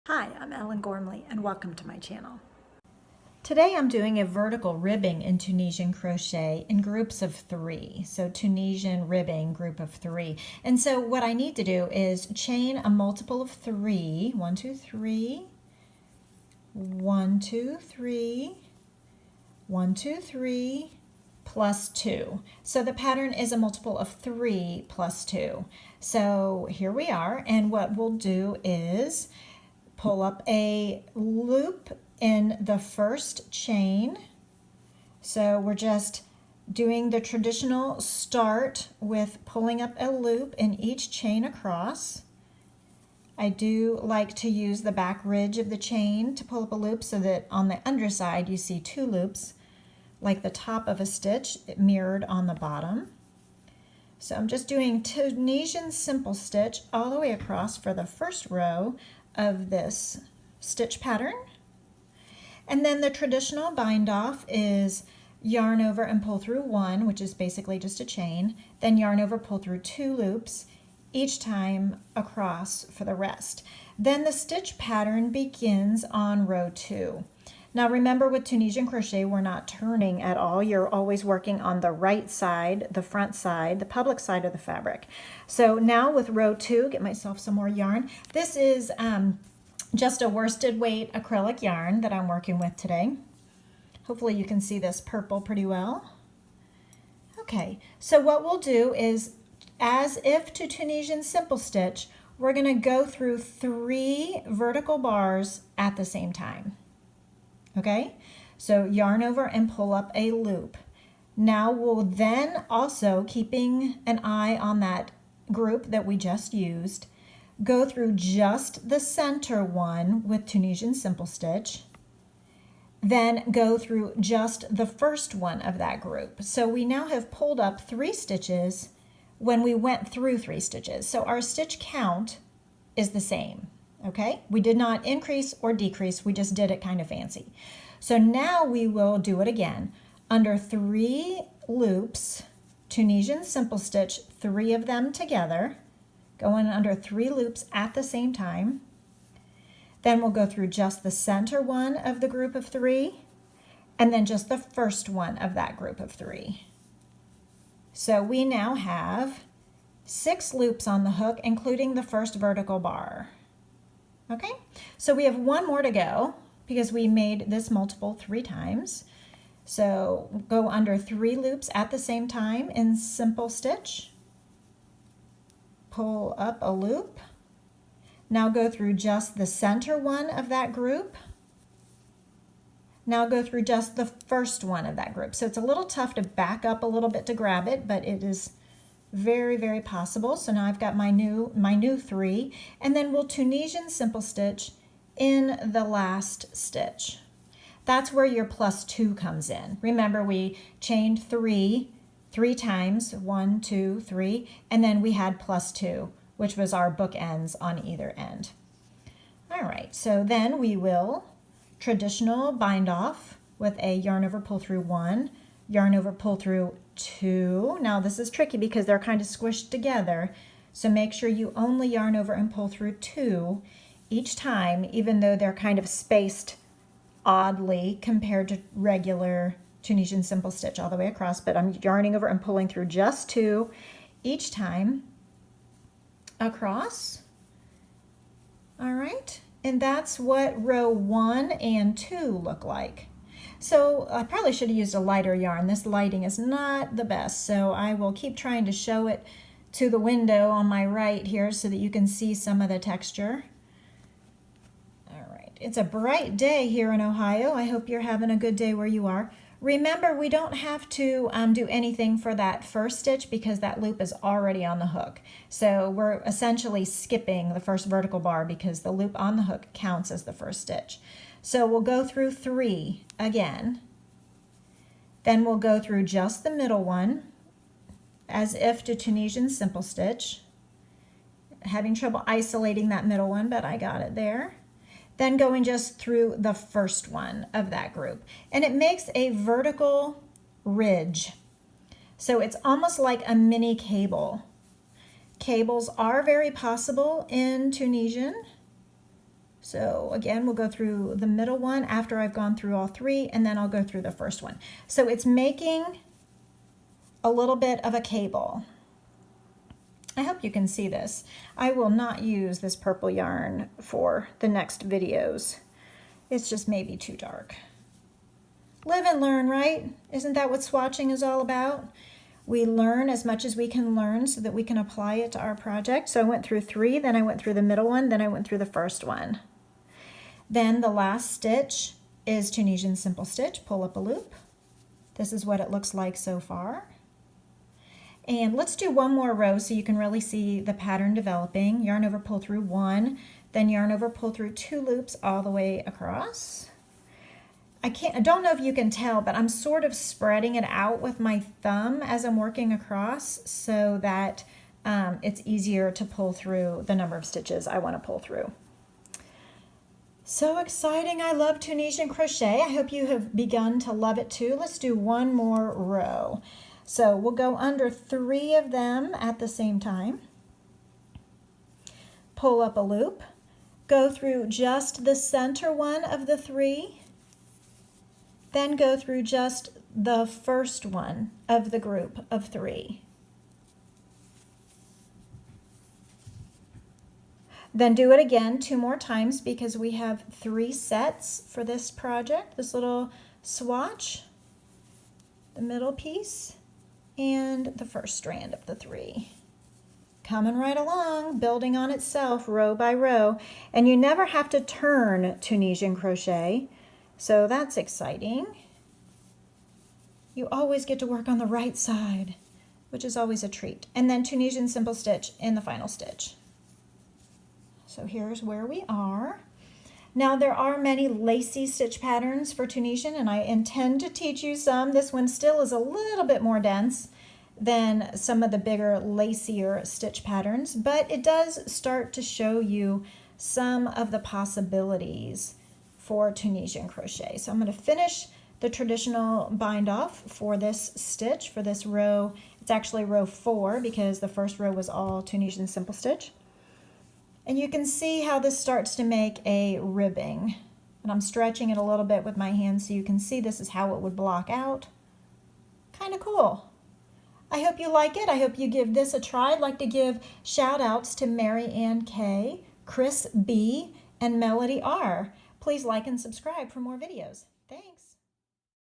Hi, I'm Ellen Gormley and welcome to my channel. Today I'm doing a vertical ribbing in Tunisian crochet in groups of 3. So Tunisian ribbing group of 3. And so what I need to do is chain a multiple of 3. 1, 2, 3. 1, 2, 3. 1, 2, 3 plus 2. So the pattern is a multiple of 3 plus 2. So here we are, and what we'll do is pull up a loop in the first chain. So we're just doing the traditional start with pulling up a loop in each chain across. I do like to use the back ridge of the chain to pull up a loop so that on the underside you see 2 loops, like the top of a stitch mirrored on the bottom. So I'm just doing Tunisian simple stitch all the way across for the first row of this stitch pattern. And then the traditional bind off is yarn over and pull through 1, which is basically just a chain, then yarn over, pull through 2 loops each time across for the rest. Then the stitch pattern begins on row 2. Now remember, with Tunisian crochet, we're not turning at all. You're always working on the right side, the front side, the public side of the fabric. So now with row 2, get myself some more yarn. This is just a worsted weight acrylic yarn that I'm working with today. Hopefully you can see this purple pretty well. Okay, so what we'll do is, as if to Tunisian simple stitch, we're going to go through 3 vertical bars at the same time. Okay, so yarn over and pull up a loop. Now we'll then also, keeping an eye on that group that we just used, go through just the center one with Tunisian simple stitch, then go through just the first one of that group. So we now have pulled up 3 stitches when we went through 3 stitches. So our stitch count is the same. Okay, we did not increase or decrease, we just did it kind of fancy. So now we will do it again. Under 3 loops, Tunisian simple stitch 3 of them together, going under 3 loops at the same time. Then we'll go through just the center one of the group of 3, and then just the first one of that group of 3. So we now have 6 loops on the hook, including the first vertical bar. Okay, so we have 1 more to go because we made this multiple 3 times. So go under 3 loops at the same time in simple stitch. Pull up a loop. Now go through just the center one of that group. Now go through just the first one of that group. So it's a little tough to back up a little bit to grab it, but it is very, very possible. So now I've got my new 3, and then we'll Tunisian simple stitch in the last stitch. That's where your plus 2 comes in. Remember, we chained 3 times, 1, 2, 3, and then we had plus 2, which was our bookends on either end. All right, so then we will traditional bind off with a yarn over, pull through 1, yarn over, pull through 2. Now this is tricky because they're kind of squished together, so make sure you only yarn over and pull through 2 each time, even though they're kind of spaced oddly compared to regular Tunisian simple stitch all the way across, but I'm yarning over and pulling through just 2 each time across. All right, and that's what row 1 and 2 look like. So I probably should have used a lighter yarn. This lighting is not the best, so I will keep trying to show it to the window on my right here so that you can see some of the texture. All right, it's a bright day here in Ohio. I hope you're having a good day where you are. Remember, we don't have to do anything for that first stitch because that loop is already on the hook. So we're essentially skipping the first vertical bar because the loop on the hook counts as the first stitch. So we'll go through 3 again. Then we'll go through just the middle one as if to Tunisian simple stitch. Having trouble isolating that middle one, but I got it there. Then going just through the first one of that group. And it makes a vertical ridge. So it's almost like a mini cable. Cables are very possible in Tunisian. So again, we'll go through the middle one after I've gone through all three, and then I'll go through the first one. So it's making a little bit of a cable. I hope you can see this. I will not use this purple yarn for the next videos. It's just maybe too dark. Live and learn, right? Isn't that what swatching is all about? We learn as much as we can learn so that we can apply it to our project. So I went through three, then I went through the middle one, then I went through the first one. Then the last stitch is Tunisian simple stitch, pull up a loop. This is what it looks like so far. And let's do one more row so you can really see the pattern developing. Yarn over, pull through one, then yarn over, pull through two loops all the way across. I don't know if you can tell, but I'm sort of spreading it out with my thumb as I'm working across so that it's easier to pull through the number of stitches I want to pull through. So exciting. I love Tunisian crochet. I hope you have begun to love it too. Let's do one more row. So we'll go under three of them at the same time. Pull up a loop. Go through just the center one of the three. Then go through just the first one of the group of three. Then do it again 2 more times because we have 3 sets for this project. This little swatch, the middle piece, and the first strand of the 3. Coming right along, building on itself row by row. And you never have to turn Tunisian crochet, so that's exciting. You always get to work on the right side, which is always a treat. And then Tunisian simple stitch in the final stitch. So here's where we are. Now there are many lacy stitch patterns for Tunisian, and I intend to teach you some. This one still is a little bit more dense than some of the bigger lacier stitch patterns, but it does start to show you some of the possibilities for Tunisian crochet. So I'm going to finish the traditional bind off for this stitch, for this row. It's actually row 4 because the first row was all Tunisian simple stitch. And you can see how this starts to make a ribbing. And I'm stretching it a little bit with my hand so you can see this is how it would block out. Kind of cool. I hope you like it. I hope you give this a try. I'd like to give shout outs to Mary Ann K, Chris B, and Melody R. Please like and subscribe for more videos.